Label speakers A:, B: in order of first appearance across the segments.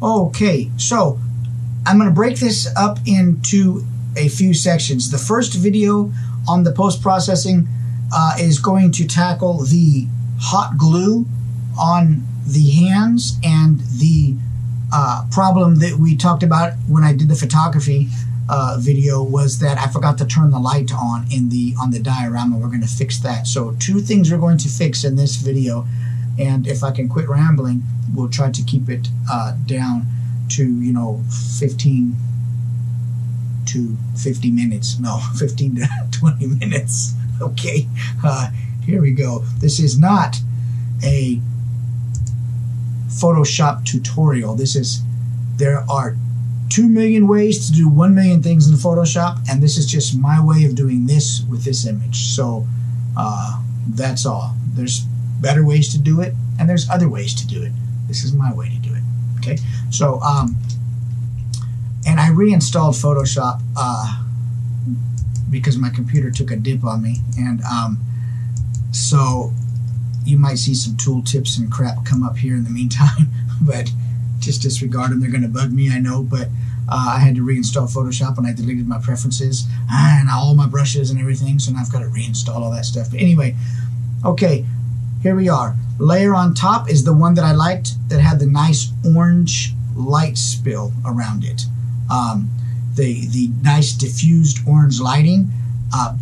A: Okay, so I'm going to break this up into a few sections. The first video on the post-processing is going to tackle the hot glue on the hands and the problem that we talked about when I did the photography video was that I forgot to turn the light on the diorama. We're going to fix that. So 2 things we're going to fix in this video, and if I can quit rambling, we'll try to keep it down to 15 to 50 minutes. No, 15 to 20 minutes. Okay, here we go. This is not a Photoshop tutorial. There are 2 million ways to do 1 million things in Photoshop, and this is just my way of doing this with this image. So that's all. There's better ways to do it, and there's other ways to do it. This is my way to do it. Okay, so and I reinstalled Photoshop because my computer took a dip on me, and so you might see some tool tips and crap come up here in the meantime, but just disregard them. They're going to bug me, I know, but I had to reinstall Photoshop, and I deleted my preferences and all my brushes and everything, so now I've got to reinstall all that stuff. But anyway, okay, here we are. Layer on top is the one that I liked that had the nice orange light spill around it. The nice diffused orange lighting.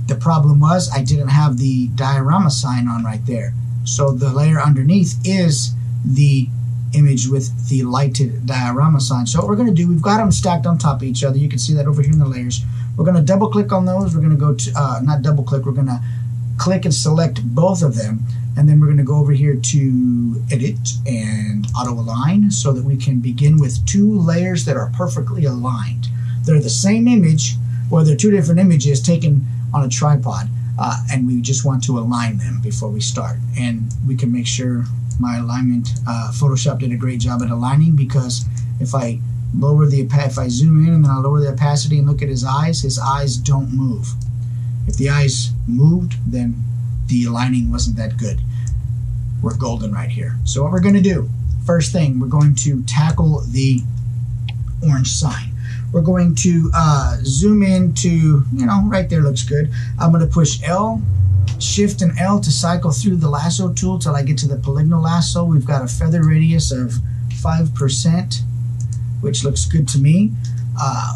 A: The problem was I didn't have the diorama sign on right there. So the layer underneath is the image with the lighted diorama sign. So what we're going to do, we've got them stacked on top of each other. You can see that over here in the layers. We're going to double click on those. We're going to go to, not double click, we're going to click and select both of them. And then we're going to go over here to edit and auto align so that we can begin with 2 layers that are perfectly aligned. They're the same image, or they're 2 different images taken on a tripod. And we just want to align them before we start. And we can make sure my alignment, Photoshop did a great job at aligning, because if I zoom in and then I lower the opacity and look at his eyes don't move. If the eyes moved, then the aligning wasn't that good. We're golden right here. So what we're going to do, first thing, we're going to tackle the orange sign. We're going to zoom in to, right there looks good. I'm going to push L, Shift and L to cycle through the lasso tool till I get to the polygonal lasso. We've got a feather radius of 5%, which looks good to me.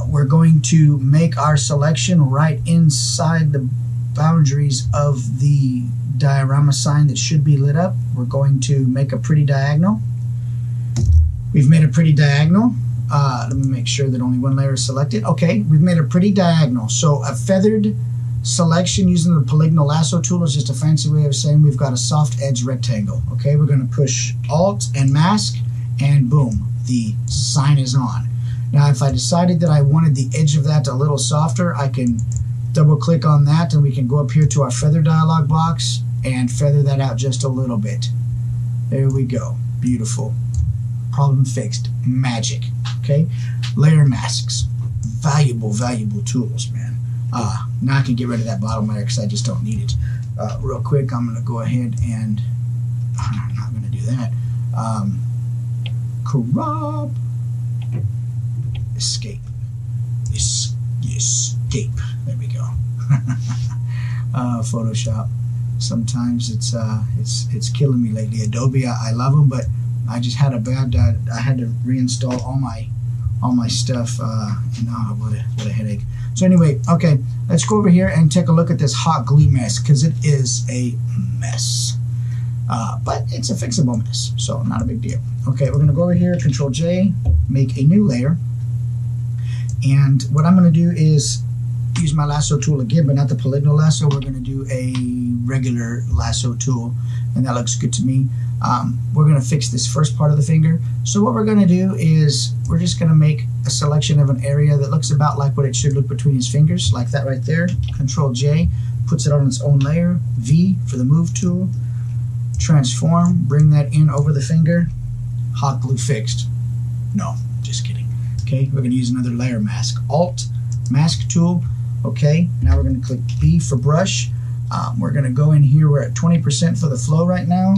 A: We're going to make our selection right inside the boundaries of the diorama sign that should be lit up. We're going to make a pretty diagonal. We've made a pretty diagonal. Let me make sure that only 1 layer is selected. Okay, we've made a pretty diagonal. So a feathered selection using the polygonal lasso tool is just a fancy way of saying we've got a soft edge rectangle. Okay, we're going to push Alt and mask, and boom, the sign is on. Now if I decided that I wanted the edge of that a little softer, I can double click on that and we can go up here to our feather dialog box and feather that out just a little bit. There we go. Beautiful. Problem fixed. Magic. Okay, layer masks. Valuable tools, man. Now I can get rid of that bottom layer because I just don't need it. Real quick, I'm going to go ahead and I'm not going to do that. Crop. Escape. Escape. There we go. Photoshop. Sometimes it's killing me lately. Adobe, I love them, but I just had I had to reinstall all my stuff. What a headache. So anyway, okay, let's go over here and take a look at this hot glue mess, because it is a mess. But it's a fixable mess, so not a big deal. Okay, we're going to go over here, Control J, make a new layer. And what I'm going to do is use my lasso tool again, but not the polygonal lasso. We're going to do a regular lasso tool, and that looks good to me. We're going to fix this first part of the finger. So what we're going to do is we're just going to make a selection of an area that looks about like what it should look between his fingers, like that right there. Control J puts it on its own layer. V for the move tool. Transform, bring that in over the finger. Hot glue fixed. No, just kidding. Okay, we're going to use another layer mask. Alt, mask tool. Okay, now we're going to click B for brush. We're going to go in here. We're at 20% for the flow right now.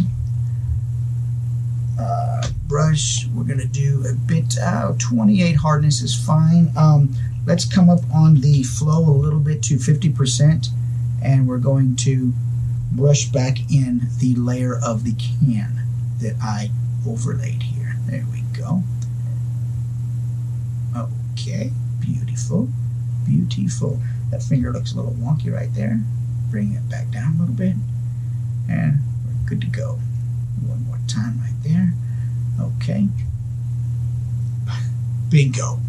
A: brush. We're going to do a bit, 28 hardness is fine. Let's come up on the flow a little bit to 50%, and we're going to brush back in the layer of the can that I overlaid here. There we go. Okay, beautiful, beautiful. That finger looks a little wonky right there. Bring it back down a little bit, and we're good to go. One more time right there. Okay. Bingo.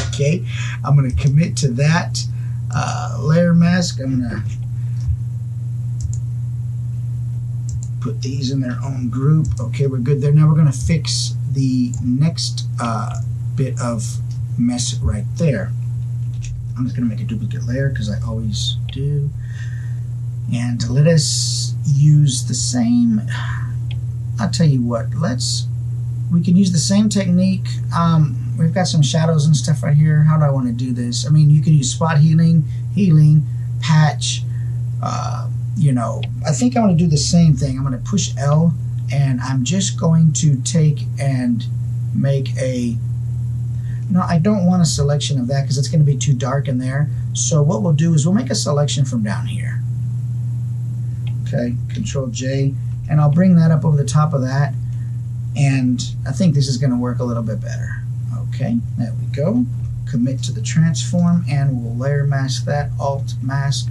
A: Okay, I'm going to commit to that layer mask. I'm going to put these in their own group. Okay, we're good there. Now we're going to fix the next bit of mess right there. I'm just going to make a duplicate layer because I always do. And let us use the same, I'll tell you what, we can use the same technique. We've got some shadows and stuff right here. How do I want to do this? I mean, you can use spot healing, patch, you know. I think I want to do the same thing. I'm going to push L, and I'm just going to take and make a, no, I don't want a selection of that because it's going to be too dark in there. So what we'll do is we'll make a selection from down here. Okay, Control J, and I'll bring that up over the top of that, and I think this is going to work a little bit better. Okay, there we go. Commit to the transform, and we'll layer mask that. Alt mask,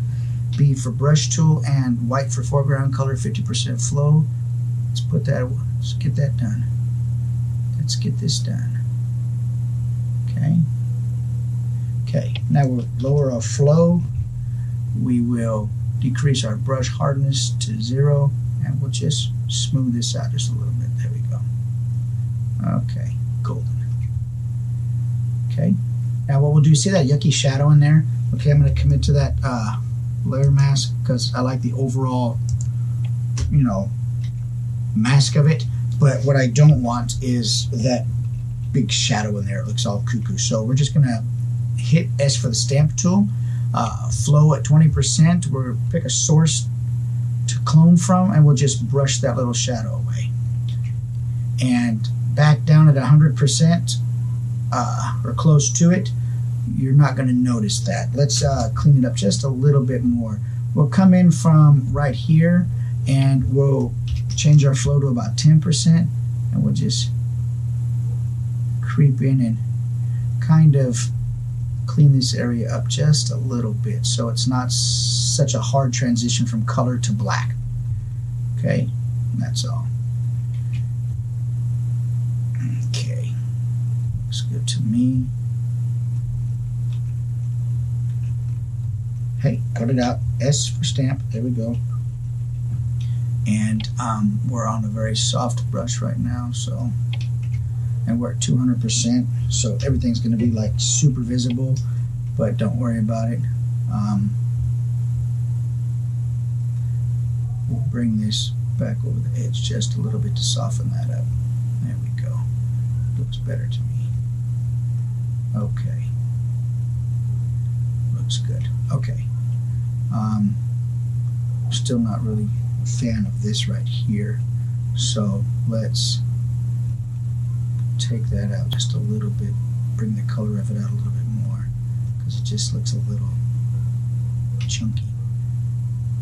A: B for brush tool, and white for foreground color, 50% flow. Let's put that. Let's get that done. Let's get this done. Okay. Okay. Now we'll lower our flow. We will decrease our brush hardness to 0, and we'll just smooth this out just a little bit. There we go. Okay, golden. Okay, now what we'll do, see that yucky shadow in there? Okay, I'm going to commit to that layer mask because I like the overall, you know, mask of it. But what I don't want is that big shadow in there. It looks all cuckoo. So we're just going to hit S for the stamp tool. Flow at 20%. We'll pick a source to clone from, and we'll just brush that little shadow away. And back down at 100%, or close to it. You're not going to notice that. Let's clean it up just a little bit more. We'll come in from right here, and we'll change our flow to about 10%, and we'll just creep in and kind of clean this area up just a little bit so it's not such a hard transition from color to black. Okay, that's all. Okay, looks good to me. Hey, cut it out. S for stamp. There we go. And we're on a very soft brush right now, so, and we're at 200%, so everything's going to be like super visible, but don't worry about it. We'll bring this back over the edge just a little bit to soften that up. There we go. Looks better to me. Okay. Looks good. Okay. Still not really a fan of this right here, so let's take that out just a little bit, bring the color of it out a little bit more, because it just looks a little chunky.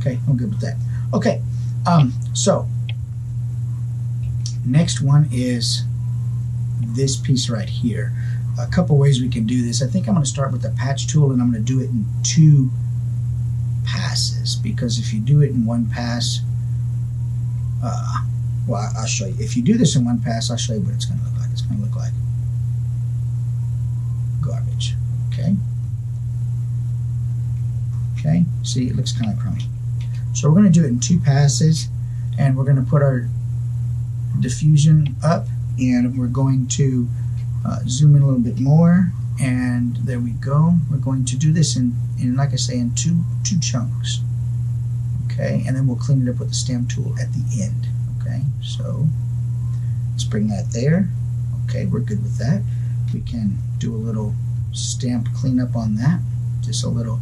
A: Okay, I'm good with that. Okay, so next one is this piece right here. A couple ways we can do this. I think I'm going to start with the patch tool, and I'm going to do it in 2 passes, because if you do it in 1 pass, well, I'll show you. If you do this in 1 pass, I'll show you what it's going to look like. It's going to look like garbage. Okay. Okay. See, it looks kind of crummy. So we're going to do it in 2 passes, and we're going to put our diffusion up, and we're going to zoom in a little bit more, and there we go. We're going to do this in like I say, in two chunks. Okay, and then we'll clean it up with the stamp tool at the end. Okay, so let's bring that there. Okay, we're good with that. We can do a little stamp cleanup on that, just a little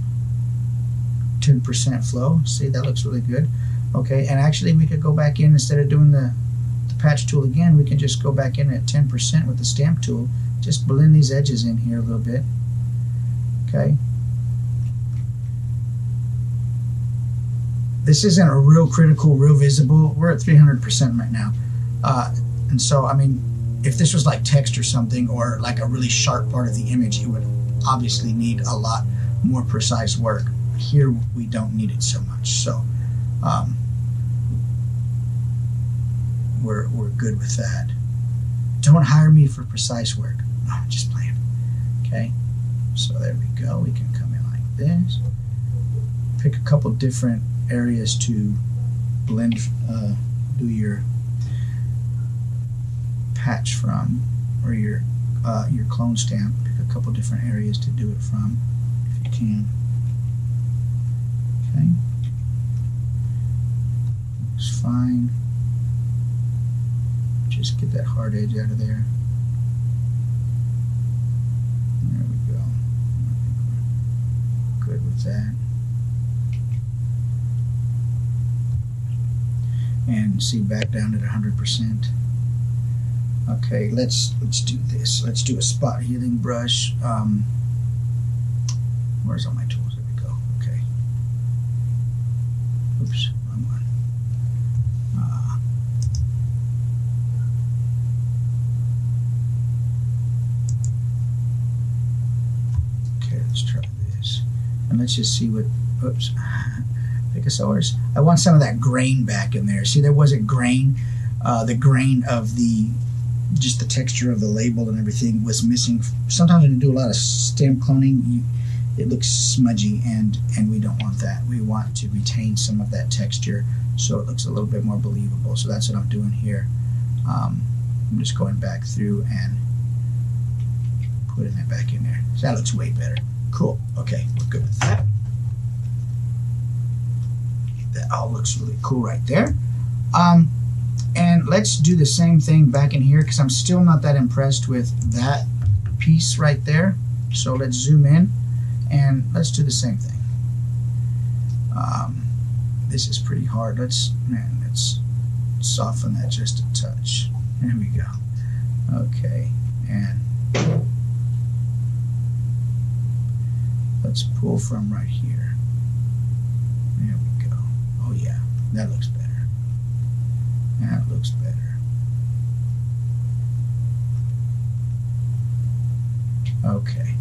A: 10% flow. See, that looks really good. Okay, and actually we could go back in, instead of doing the patch tool again, we can just go back in at 10% with the stamp tool. Just blend these edges in here a little bit. Okay. This isn't a real critical, real visible. We're at 300% right now. And so, I mean, if this was like text or something, or like a really sharp part of the image, it would obviously need a lot more precise work. Here, we don't need it so much. So, we're good with that. Don't hire me for precise work. No, I'm just playing. Okay, so there we go. We can come in like this. Pick a couple different areas to blend, do your patch from, or your clone stamp. Pick a couple different areas to do it from, if you can. Okay, looks fine. Just get that hard edge out of there. There we go. I think we're good with that. And see, back down at 100%. Okay, let's do this. Let's do a spot healing brush. Where's all my tools? There we go. Okay. Oops, wrong one. Okay, let's try this. And let's just see what, oops. Picasaurs. I want some of that grain back in there. See, there wasn't grain. The grain of just the texture of the label and everything was missing. Sometimes when you do a lot of stamp cloning, it looks smudgy, and we don't want that. We want to retain some of that texture so it looks a little bit more believable. So that's what I'm doing here. I'm just going back through and putting that back in there. So that looks way better. Cool. Okay, we're good with that. That all looks really cool right there. And let's do the same thing back in here, because I'm still not that impressed with that piece right there. So let's zoom in and let's do the same thing. This is pretty hard. Let's soften that just a touch. There we go. Okay, and let's pull from right here. There we go. Oh yeah, that looks better. That looks better. Okay.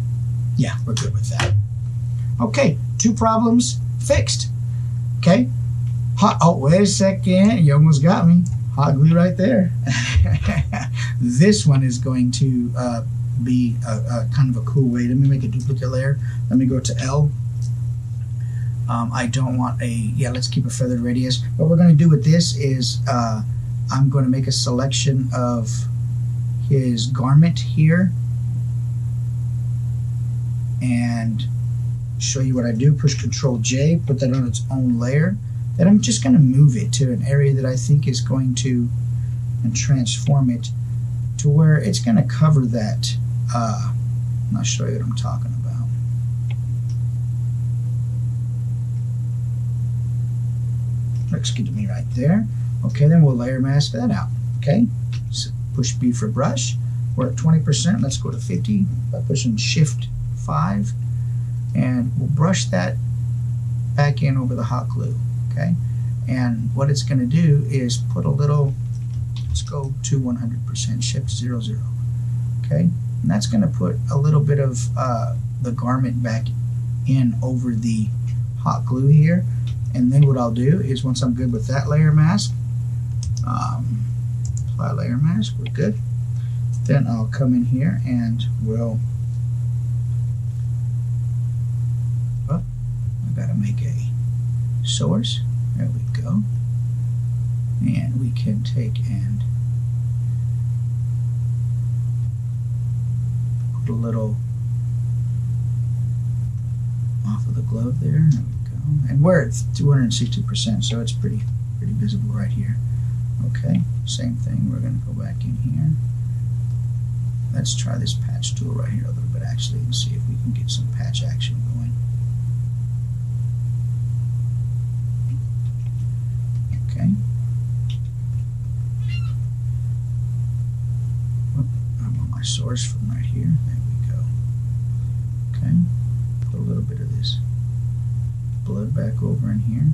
A: Yeah, we're good with that. Okay, 2 problems fixed. Okay. Oh, wait a second. You almost got me. Hot glue right there. This one is going to be a kind of a cool way. Let me make a duplicate layer. Let me go to L. I don't want let's keep a feathered radius. What we're going to do with this is I'm going to make a selection of his garment here and show you what I do. Push Control J, put that on its own layer. Then I'm just going to move it to an area that I think is going to, and transform it to where it's going to cover that. I'll show you what I'm talking about. Looks good to me right there. Okay, then we'll layer mask that out. Okay, so push B for brush. We're at 20%. Let's go to 50 by pushing Shift 5, and we'll brush that back in over the hot glue. Okay, and what it's going to do is put a little. Let's go to 100%. Shift 0, 0. Okay, and that's going to put a little bit of the garment back in over the hot glue here. And then what I'll do is, once I'm good with that layer mask, apply layer mask, we're good. Then I'll come in here and we'll, oh, I gotta make a source. There we go. And we can take and put a little off of the glove there. There we go. And we're at 260%, so it's pretty visible right here. Okay, same thing. We're going to go back in here. Let's try this patch tool right here a little bit actually and see if we can get some patch action going. Okay. source from right here. There we go. Okay, put a little bit of this blood back over in here.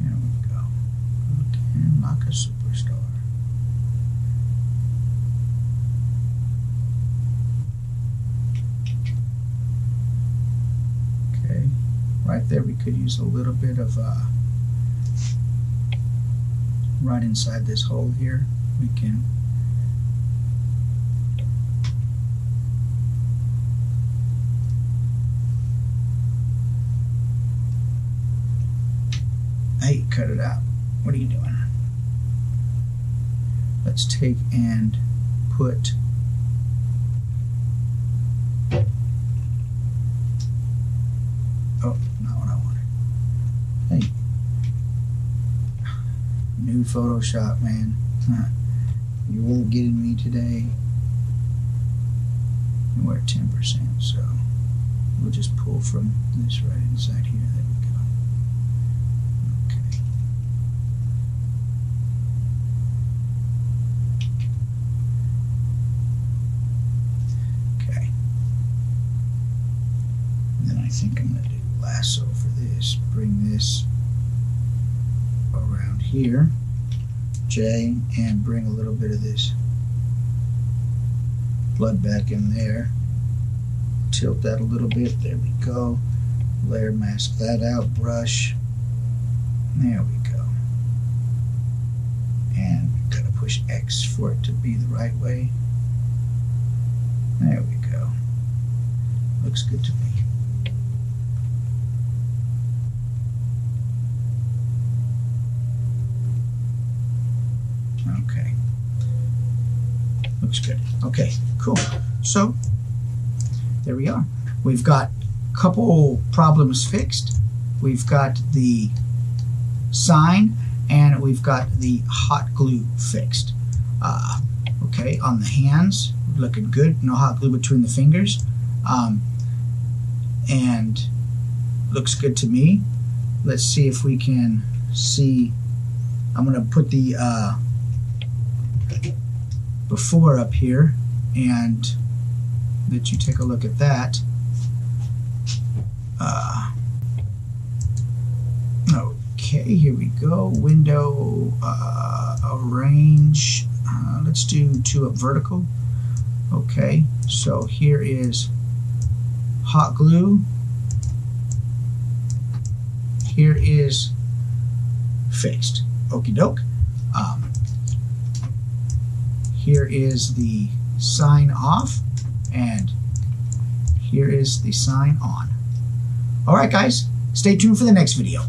A: There we go. Again, like a superstar. Okay, right there we could use a little bit of right inside this hole here. We can hey, cut it out. What are you doing? Let's take and put oh, not what I wanted. Hey, new Photoshop, man. You won't get in me today. We're at 10%, so we'll just pull from this right inside here. There we go. Okay. Okay. And then I think I'm going to do lasso for this. Bring this around here, J, and bring a little bit of this blood back in there. Tilt that a little bit. There we go. Layer mask that out. Brush. There we go. And gotta push X for it to be the right way. There we go. Looks good to me. Okay. Looks good. Okay, cool. So, there we are. We've got a couple problems fixed. We've got the sign, and we've got the hot glue fixed. Okay, on the hands, looking good. No hot glue between the fingers. And looks good to me. Let's see if we can see. I'm going to put the before up here and let you take a look at that. Okay, here we go. Window, arrange. Let's do 2 up vertical. Okay, so here is hot glue. Here is fixed. Okie doke. Here is the sign off, and here is the sign on. All right, guys, stay tuned for the next video.